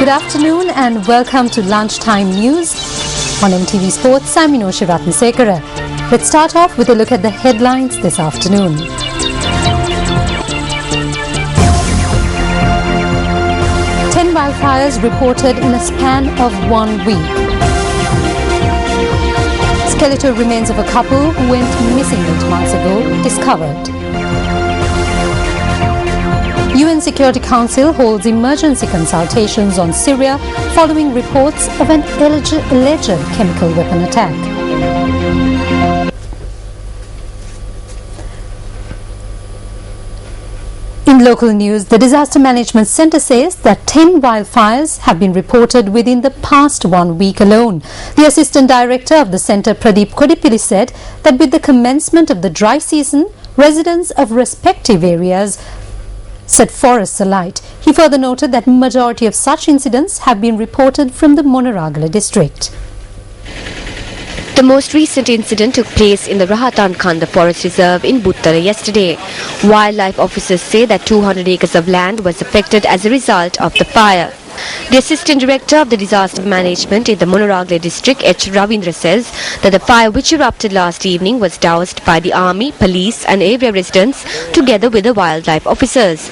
afternoon and welcome to Lunchtime News on MTV Sports. I'm Minoshi Ratnasekara. Let's start off with a look at the headlines this afternoon. Ten wildfires reported in a span of 1 week. Skeletal remains of a couple who went missing 8 months ago discovered. UN Security Council holds emergency consultations on Syria following reports of an alleged chemical weapon attack. In local news, the Disaster Management Centre says that 10 wildfires have been reported within the past 1 week alone. The Assistant Director of the Centre, Pradeep Kodipilli, said that with the commencement of the dry season, residents of respective areas set forests alight. He further noted that majority of such incidents have been reported from the Monoragala district. The most recent incident took place in the Rahatan Khanda Forest Reserve in Buttara yesterday. Wildlife officers say that 200 acres of land was affected as a result of the fire. The Assistant Director of the Disaster Management in the Monoragala district, H. Ravindra, says that the fire which erupted last evening was doused by the army, police and area residents together with the wildlife officers.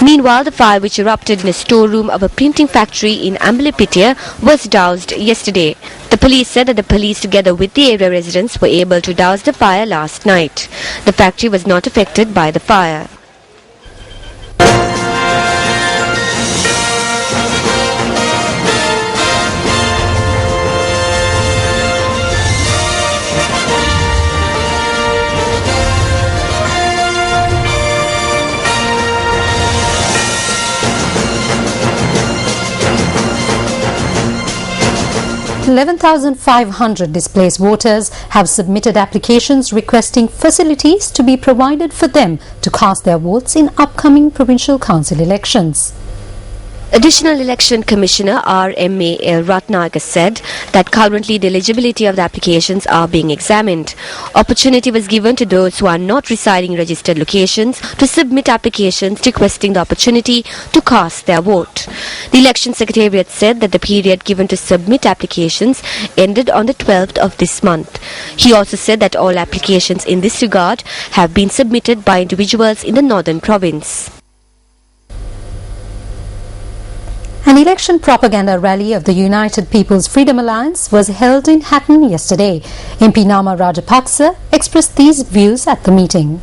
Meanwhile, the fire which erupted in a storeroom of a printing factory in Ambalipitia was doused yesterday. The police said that the police together with the area residents were able to douse the fire last night. The factory was not affected by the fire. $11,500 displaced voters have submitted applications requesting facilities to be provided for them to cast their votes in upcoming provincial council elections. Additional Election Commissioner R.M.A. Ratnayaka said that currently the eligibility of the applications are being examined. Opportunity was given to those who are not residing in registered locations to submit applications requesting the opportunity to cast their vote. The Election Secretariat said that the period given to submit applications ended on the 12th of this month. He also said that all applications in this regard have been submitted by individuals in the Northern Province. An election propaganda rally of the United People's Freedom Alliance was held in Hatton yesterday. MP Nama Rajapaksa expressed these views at the meeting.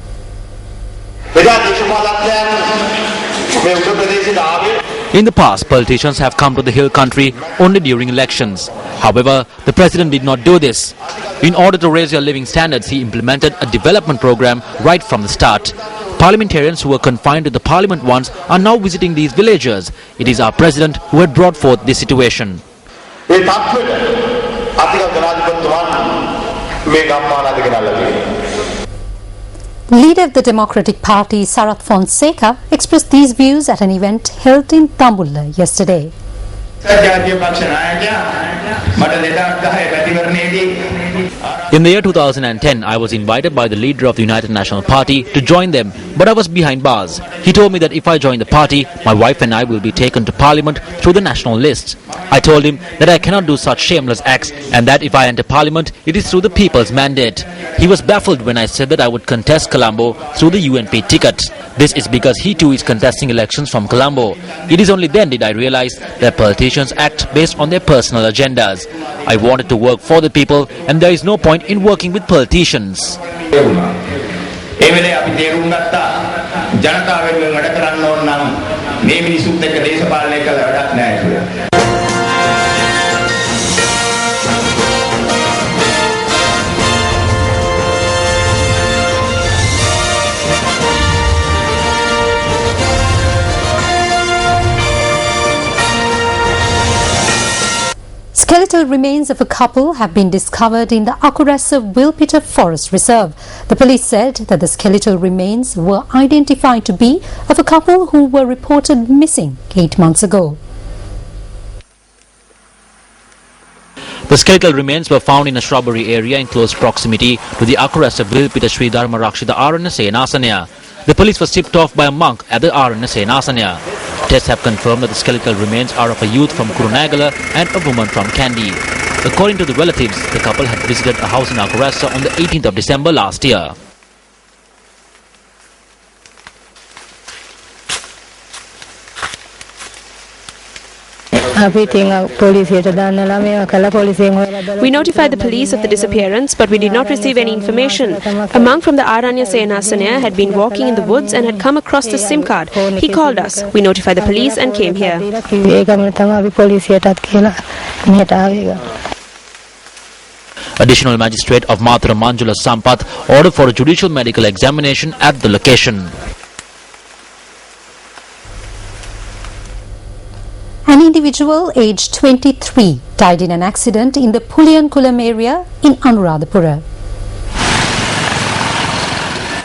In the past, politicians have come to the hill country only during elections. However, the president did not do this. In order to raise their living standards, he implemented a development program right from the start. Parliamentarians who were confined to the parliament once are now visiting these villagers. It is our president who had brought forth this situation. Leader of the Democratic Party, Sarath Fonseca, expressed these views at an event held in Tambulla yesterday. In the year 2010, I was invited by the leader of the United National Party to join them, but I was behind bars. He told me that if I join the party, my wife and I will be taken to parliament through the national list. I told him that I cannot do such shameless acts and that if I enter parliament, it is through the people's mandate. He was baffled when I said that I would contest Colombo through the UNP ticket. This is because he too is contesting elections from Colombo. It is only then did I realize that politicians act based on their personal agendas. I wanted to work for the people and there is no point in working with politicians. Skeletal remains of a couple have been discovered in the Akurasa Wilpita Forest Reserve. The police said that the skeletal remains were identified to be of a couple who were reported missing 8 months ago. The skeletal remains were found in a shrubbery area in close proximity to the Akurasa Vilpita Sri Dharma Rakshita Aranya Senasanaya. The police was tipped off by a monk at the Aranya Senasanaya. Tests have confirmed that the skeletal remains are of a youth from Kurunagala and a woman from Kandy. According to the relatives, the couple had visited a house in Akurasa on the 18th of December last year. We notified the police of the disappearance, but we did not receive any information. A monk from the Aranya Senasanaya had been walking in the woods and had come across the SIM card. He called us. We notified the police and came here. Additional Magistrate of Mathura Manjula Sampath ordered for a judicial medical examination at the location. An individual aged 23 died in an accident in the Puliyankulam area in Anuradhapura.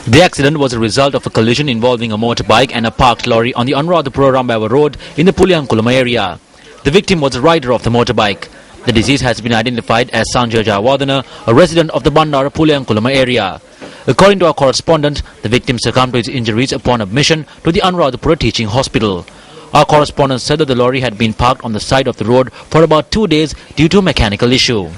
The accident was a result of a collision involving a motorbike and a parked lorry on the Anuradhapura-Rambava road in the Puliyankulam area. The victim was a rider of the motorbike. The deceased has been identified as Sanjay Jawardana, a resident of the Bandara Puliyankulam area. According to our correspondent, the victim succumbed to his injuries upon admission to the Anuradhapura Teaching Hospital. Our correspondent said that the lorry had been parked on the side of the road for about 2 days due to a mechanical issue.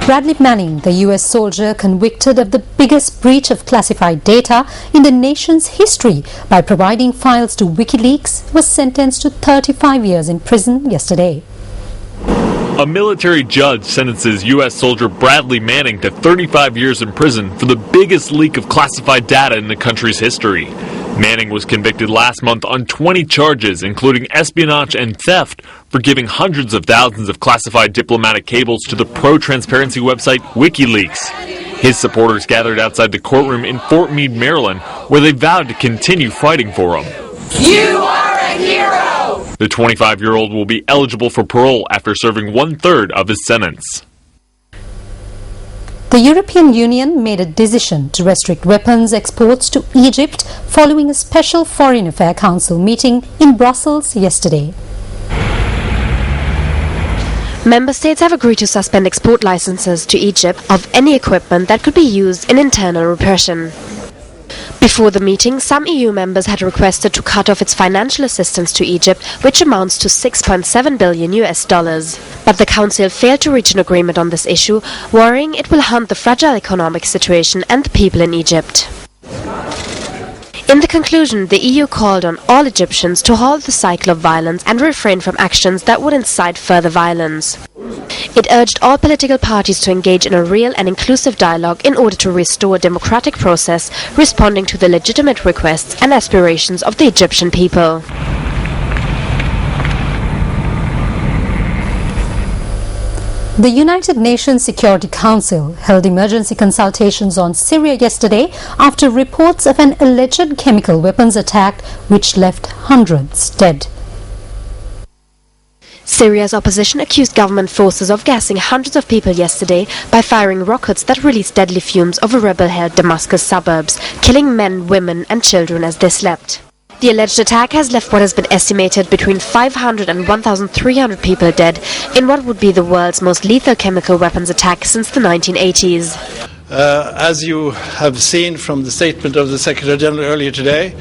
Bradley Manning, the US soldier convicted of the biggest breach of classified data in the nation's history by providing files to WikiLeaks, was sentenced to 35 years in prison yesterday. A military judge sentences U.S. soldier Bradley Manning to 35 years in prison for the biggest leak of classified data in the country's history. Manning was convicted last month on 20 charges, including espionage and theft, for giving hundreds of thousands of classified diplomatic cables to the pro-transparency website WikiLeaks. His supporters gathered outside the courtroom in Fort Meade, Maryland, where they vowed to continue fighting for him. You are a hero! The 25-year-old will be eligible for parole after serving 1/3 of his sentence. The European Union made a decision to restrict weapons exports to Egypt following a special Foreign Affairs Council meeting in Brussels yesterday. Member states have agreed to suspend export licenses to Egypt of any equipment that could be used in internal repression. Before the meeting, some EU members had requested to cut off its financial assistance to Egypt, which amounts to $6.7 billion. But the Council failed to reach an agreement on this issue, worrying it will harm the fragile economic situation and the people in Egypt. In the conclusion, the EU called on all Egyptians to halt the cycle of violence and refrain from actions that would incite further violence. It urged all political parties to engage in a real and inclusive dialogue in order to restore a democratic process, responding to the legitimate requests and aspirations of the Egyptian people. The United Nations Security Council held emergency consultations on Syria yesterday after reports of an alleged chemical weapons attack which left hundreds dead. Syria's opposition accused government forces of gassing hundreds of people yesterday by firing rockets that released deadly fumes over rebel-held Damascus suburbs, killing men, women and children as they slept. The alleged attack has left what has been estimated between 500 and 1,300 people dead in what would be the world's most lethal chemical weapons attack since the 1980s. As you have seen from the statement of the Secretary General earlier today,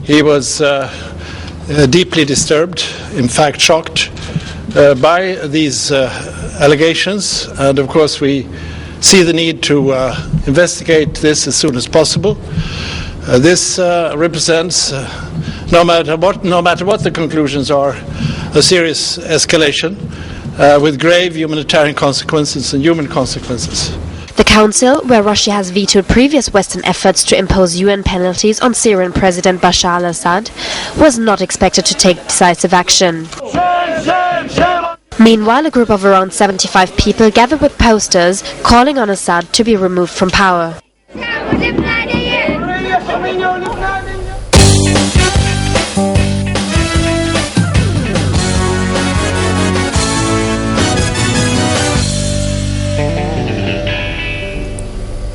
he was deeply disturbed, in fact shocked, by these allegations, and of course we see the need to investigate this as soon as possible. This represents, no matter what the conclusions are, a serious escalation with grave humanitarian consequences and human consequences. The Council, where Russia has vetoed previous Western efforts to impose UN penalties on Syrian President Bashar al-Assad, was not expected to take decisive action. Meanwhile, a group of around 75 people gathered with posters calling on Assad to be removed from power.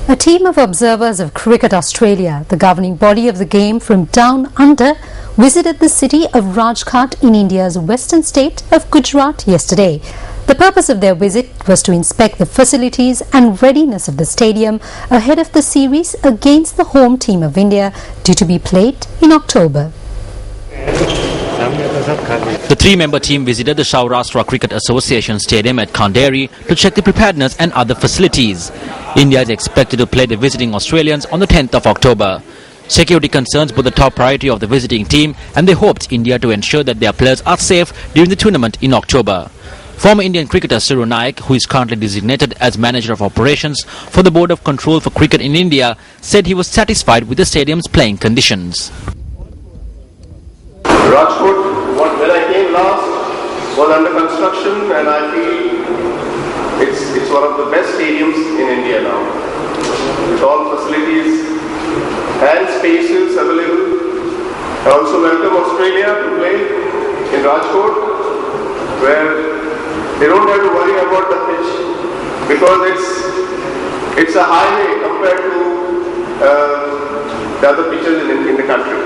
A team of observers of Cricket Australia, the governing body of the game from Down Under, visited the city of Rajkot in India's western state of Gujarat yesterday. The purpose of their visit was to inspect the facilities and readiness of the stadium ahead of the series against the home team of India, due to be played in October. The three-member team visited the Saurashtra Cricket Association Stadium at Khanderi to check the preparedness and other facilities. India is expected to play the visiting Australians on the 10th of October. Security concerns were the top priority of the visiting team, and they hoped India to ensure that their players are safe during the tournament in October. Former Indian cricketer Siru Naik, who is currently designated as manager of operations for the Board of Control for Cricket in India, said he was satisfied with the stadium's playing conditions. Rajkot, when I came last, was under construction, and I feel it's one of the best stadiums in India now, with all facilities and spaces available. I also welcome Australia to play in Rajkot, where they don't have to worry about the pitch, because it's a highway compared to the other pitches in the country.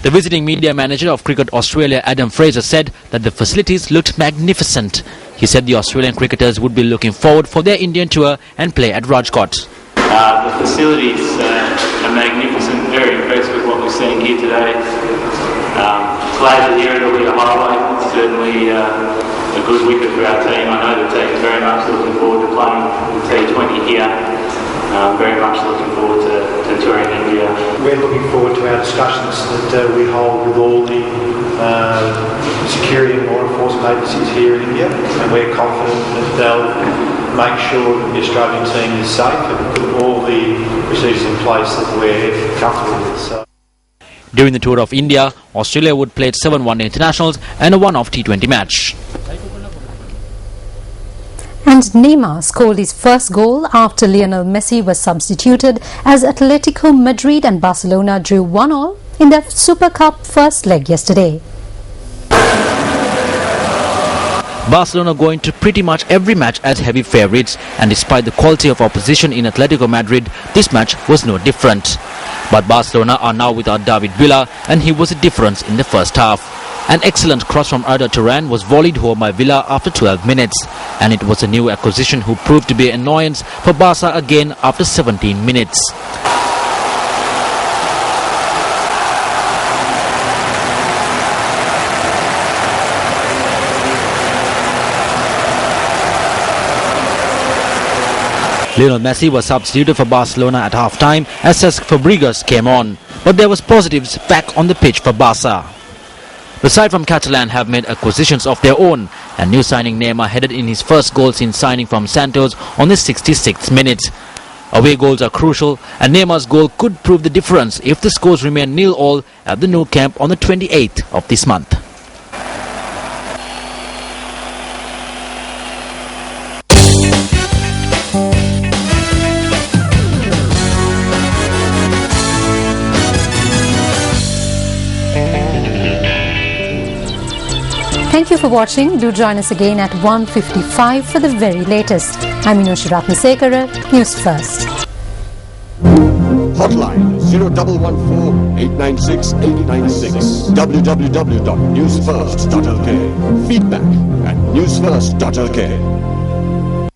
The visiting media manager of Cricket Australia, Adam Fraser, said that the facilities looked magnificent. He said the Australian cricketers would be looking forward for their Indian tour and play at Rajkot. The facilities are magnificent, very impressed with what we're seeing here today. Glad to hear it'll be a highlight. It's certainly a good wicket for our team. I know the team's very much looking forward to playing the T20 here. Very much looking forward to touring India. We're looking forward to our discussions that we hold with all the security and law enforcement agencies here in India, and we're confident that they'll make sure that the Australian team is safe and put all the procedures in place that we're comfortable with. So. During the tour of India, Australia would play 7 one-day internationals and a one-off T20 match. And Neymar scored his first goal after Lionel Messi was substituted, as Atletico Madrid and Barcelona drew 1-1 in the Super Cup first leg yesterday. Barcelona going to pretty much every match as heavy favourites, and despite the quality of opposition in Atletico Madrid, this match was no different. But Barcelona are now without David Villa, and he was a difference in the first half. An excellent cross from Arda Turan was volleyed home by Villa after 12 minutes, and it was a new acquisition who proved to be an annoyance for Barca again after 17 minutes. Lionel Messi was substituted for Barcelona at half-time as Cesc Fabregas came on, but there was positives back on the pitch for Barca. The side from Catalan have made acquisitions of their own, and new signing Neymar headed in his first goal since signing from Santos on the 66th minute. Away goals are crucial, and Neymar's goal could prove the difference if the scores remain 0-0 at the Nou Camp on the 28th of this month. Thank you for watching. Do join us again at 1:55 for the very latest. I'm Meenakshi Ratnasekara, News First. Hotline 0114 896 896. www.newsfirst.lk. Feedback at newsfirst.lk.